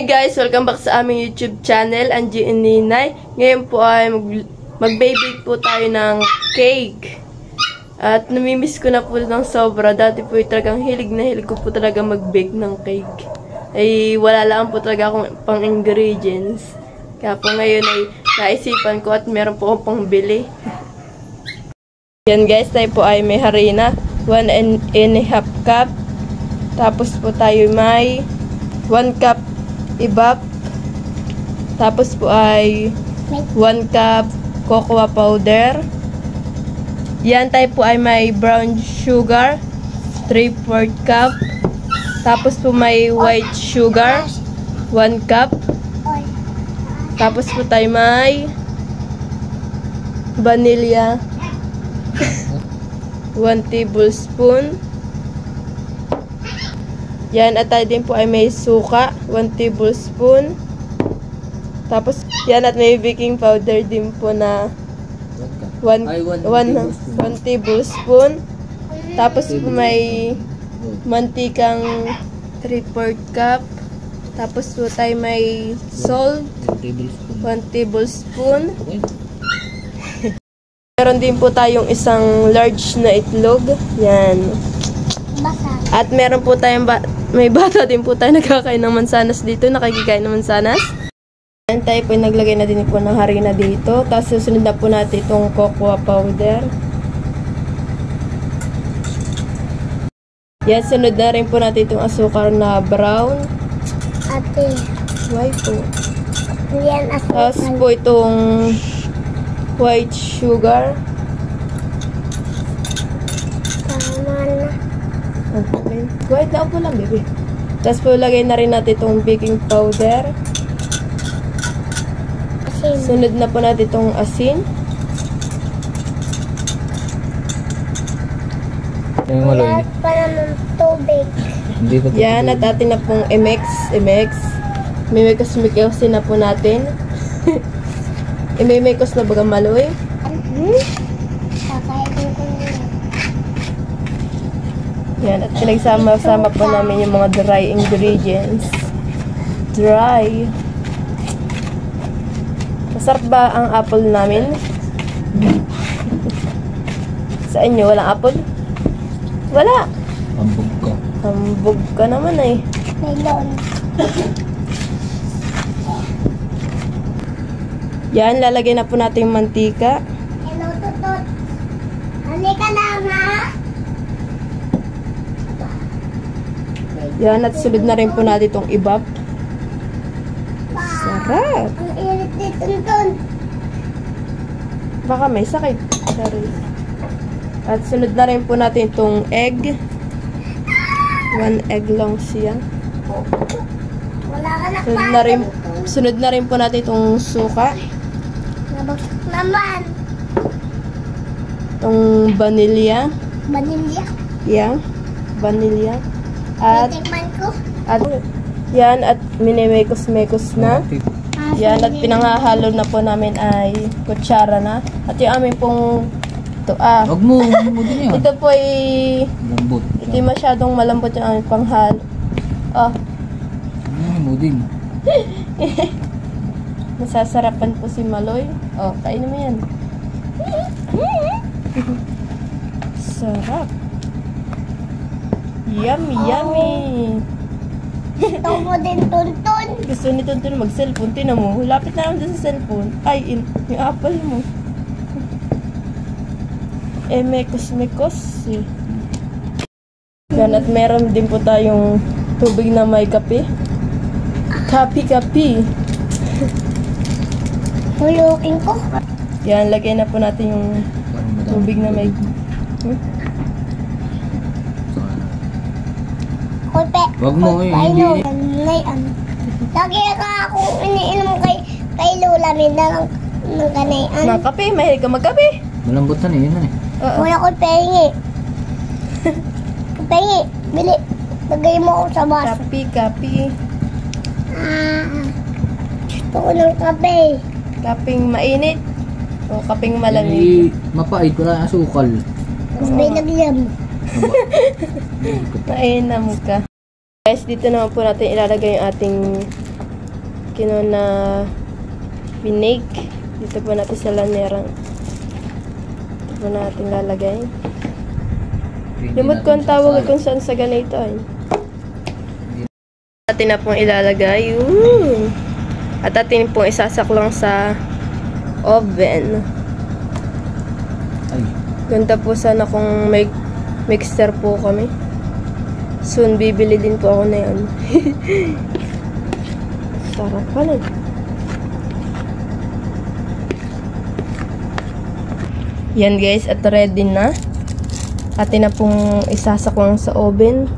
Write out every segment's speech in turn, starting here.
Guys, welcome back sa aming YouTube channel, Angie and Ninay. Ngayon po ay mag-bake po tayo ng cake. At namimiss ko na po ng sobra. Dati po talagang hilig na hilig ko po talaga mag-bake ng cake. Ay wala lang po talaga akong pang ingredients. Kaya po ngayon ay naisipan ko at meron po akong pang bili. Yan guys, tayo po ay may harina, 1.5 cup. Tapos po tayo may 1 cup ibap. Tapos po ay 1 cup cocoa powder. Yan, tayo po ay may brown sugar, 3/4 cup. Tapos po may white sugar, 1 cup. Tapos po tayo may vanilla, 1 tablespoon. Yan, at tayo din po ay may suka, 1 tablespoon. Tapos, yan, at may baking powder din po na 1 tablespoon. Tapos po may mantikang 3/4 cup. Tapos po tayo may salt, 1 tablespoon. Meron din po tayong isang large na itlog. Yan. At meron po tayong may bata din po tayo nagkakain ng mansanas dito, nakikikain ng mansanas. Yan, tayo po naglagay na din po ng harina dito. Tapos susunod na po natin itong cocoa powder. Yan, sunod na rin po natin itong asukar na brown. Ate. Why po? Yan, asukar. Tapos po itong white sugar. Tama na. Okay. Wait, na po lang, baby. Tapos po, lagay na rin natin itong baking powder. Asin. Sunod na po natin itong asin. Wala pa naman tubig. Yan, at atin na pong MX. Mimikos-mikosin na po natin. Imimikos na baga maloy. Kakainin ko nila. Yan, at pinagsama-sama po namin yung mga dry ingredients. Dry. Masarap ba ang apple namin? Sa inyo, walang apple? Wala. Hambog ka. Hambog ka naman eh. Melon. Yan, lalagay na po natin yung mantika. Hello, Tutot. Halika lang, ha? Yan, at sunod na rin po natin itong ibap. Sarap. Ang init dito, Tutot. Baka may sakit. Sorry. At sunod na rin po natin itong egg. 1 egg lang siya. Wala ka na Sunod na rin po natin itong suka. Nabagsak naman. Itong vanilla. Vanilla. Yan. Vanilla. At Titikman ko. yan, at minimekos-mekos na. Yan, at pinangahalo na po namin ay kutsara na. At yung amin pong Wag mo din yun. ito po ay Lambot. hindi masyadong malambot yung aming panghalo. Mo din. Masasarapan po si Maloy. Kainin mo yan. Sarap. Yummy, yummy. Gusto mo din, Tuntun. Gusto ni Tonton mag-cellphone. Tinan mo, lapit na lang dun sa cellphone. Ay, yung apple mo. Mekos-mekos. Yan, at meron din po tayong tubig na may kape. Kapi-kapi. Hulukin ko. Yan, lagay na po natin yung tubig na may... Kulpe. Wag mo, hindi. Ngayon. Lagi ka akong iniinom kay Lola Minda ng ganayan. Mga kape, mahilig ka magkape. Malambot na yun na eh. Wala ko pengi. Pengi. Bili. Lagay mo ako sa baso. Kapi-kapi. Gusto ko ng kape. Kaping mainit. O kaping malamig. Mapait, wala asukal. Mas binagyam. Mainam ka. Guys, dito naman po natin ilalagay yung ating kinuna binake. Dito po natin sa lanerang. Dito po natin lalagay. Limot ko ang tawag kung saan sa ganito eh. Atin na pong ilalagay. Ooh. At atin pong isasaklang sa oven. Ay. Ganda po sana kung may mixer po kami. Soon bibili din po ako na yan. Sarap pala. Yan guys, at ready na. Atin na pong isasakwang sa oven.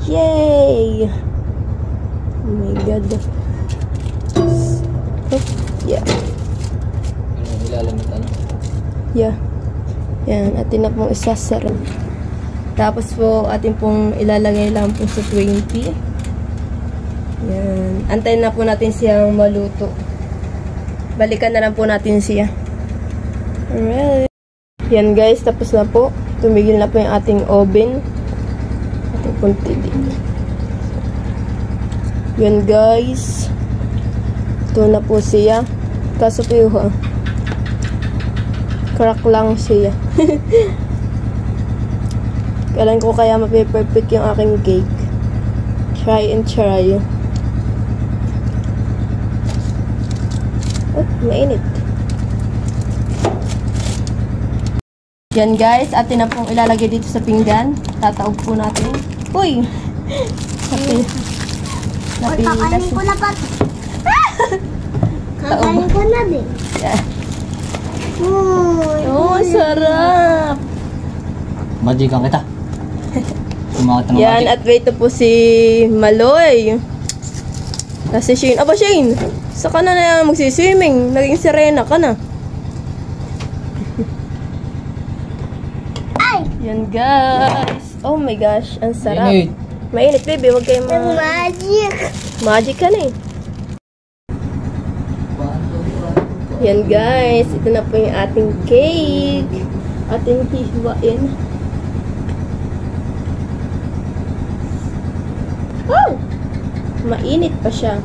Yay! Oh my god. Oh, yeah. Yung ilalamit ano? Yeah. Yan, atin na pong isasara. Tapos po, atin pong ilalagay lang po sa 20. Yan. Antayin na po natin siyang maluto. Balikan na lang po natin siya. Alright. Yan guys, tapos na po. Tumigil na po yung ating oven. Ating pong tili. Yan guys. Ito na po siya. Kaso po yung crack lang siya. Kailan ko kaya mape-perfect yung aking cake. Try and try. Oh, mainit. Yan guys, atin na pong ilalagay dito sa pinggan. Tataog po natin. Uy! Kakainin ko na pa. Kakainin ko na din. Yeah. Oh, sarap! Majikan kita. Sumakit na Yan, magic. at wait po si Maloy. Kasi Shane. Aba, Shane! Saka na magsiswimming. Naging sirena ka na. Ay! Yan, guys. Oh my gosh, ang sarap. Init. Mainit, baby. Huwag kayong Ang magic! Magic ka na eh. Yan, guys. Ito na po yung ating cake. Ating hihiwain. Oh! Mainit pa siya.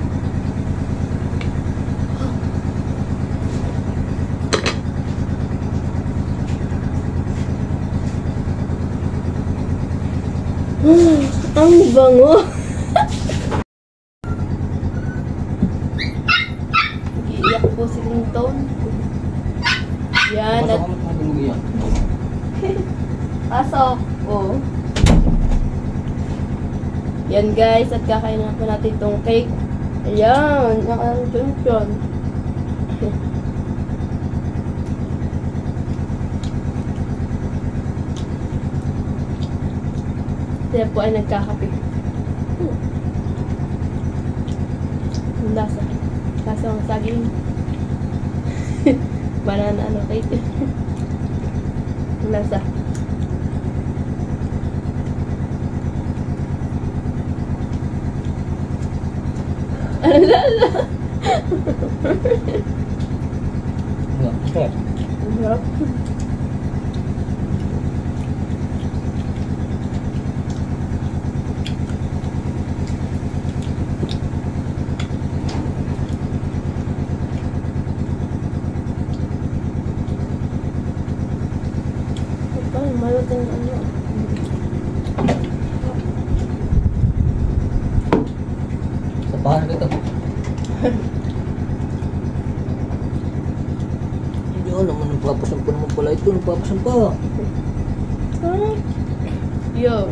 Ang bango. Iiyak po si Linton. Yan. At pasok. Oh. Yan guys. At kakain na po natin itong cake. Ayan. Naka-chun-chun. Sila po ay nagkakape. Ang lasa. Lasa ng saging. Banana ano cake. Ang lasa. Ang lasa. Ang sarap. Malutong ano. Sa paano ito? Hindi ko naman nagpapasampa naman pala ito. Nagpapasampa. Yo.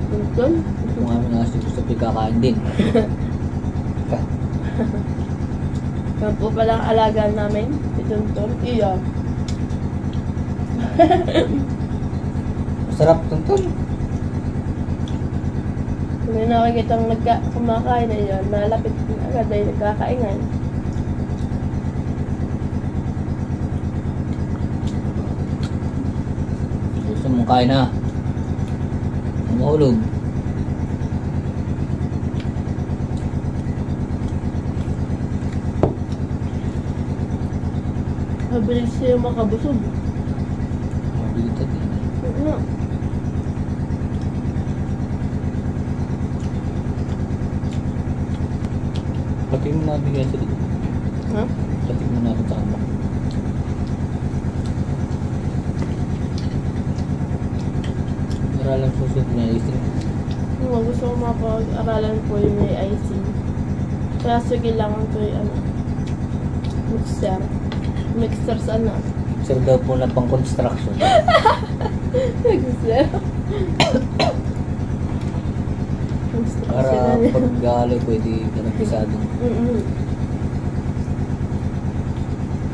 Tuntun. Kung aming asin gusto kakain din. Yan po pala ang alagaan namin. Si Tuntun. Iya. Masarap tuntun. Kung may nakikitang kumakain na yan, malapit agad dahil nagkakaingay. Gusto mong kain na. Mahulog. Mabilis siya makabusog. Mabilitad eh. Ano? Pati mo natin yan sa dito. Ha? Pati mo natin sa kanila. Aralang susunod na icing. Gusto ko mapag-aralan po yung may icing. Kaya sige lang ito yung mixer. Mixer sa ano? Sir daw po na pang construction. Mixer. Para pag-galo pwede ka na pisado.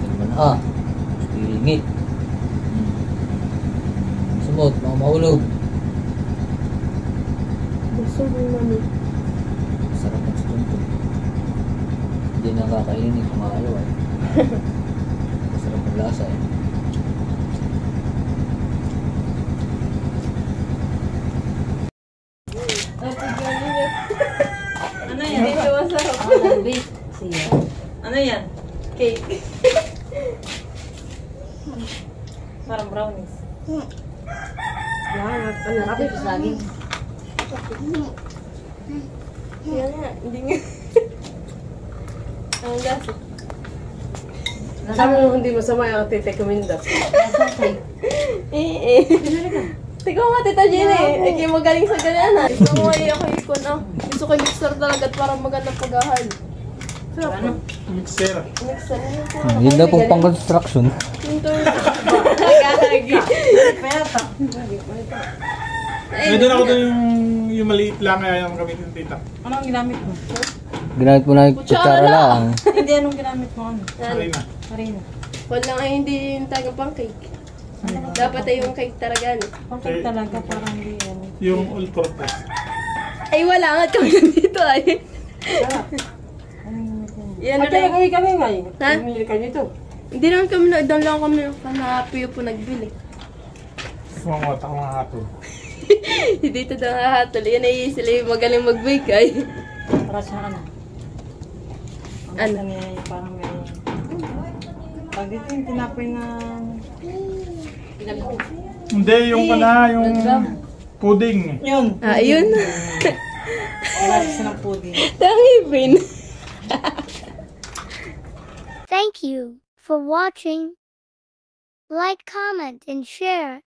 Naman pilingit. Sumot, mga mahulog. Gusto ko namin. Sarap ang sumunod. Hindi nakakainin kung ayaw eh. Masarap ang lasa eh. Ano yan? Dito masarap. Ano yan? Cake. Parang brownies. Yan. Ano? Kapit sa saging. Yan nga. Hindi nga. Ang lasa. Sabi mo hindi masama yung tite kuminda. Eh. Tignan nga, Tita Jenny. Ay, kayo magaling sa ganyan. Gusto ko ay ako ikon. Gusto ko yung mixer talaga at parang magandang pagahan. Ano? Mixer. Mixer. Yun daw pong pang construction. Yung to. Nagagagi. Peta. May doon ako doon yung maliit lang kaya yung gamitin tita. Anong ginamit mo? Ginamit mo na yung kutsara lang. Hindi, anong ginamit mo? Ano? Harina. Harina. Walang ay hindi yung tagang pang cake. Dapat ay yung cake talaga. Bakit talaga parang hindi yan? Yung all-purpose. Ay, wala nga kami nandito ay. Yan na lang. Kami ngayon. Ha? Bumili ka nito. Hindi naman kami, doon lang kami kanapiyo po nagbili. Sumangot ako mga hatol. Hindi ito daw hahatol. Yan ay sila yung magaling mag-bake ay. Para sa ano? Ano? Ang nangyayari parang may... Pag dito yung tinapoy na... Hindi, yung yung pudding. Yun. Ayun. Wala siya ng pudding. Tangipin. Thank you for watching. Like, comment, and share.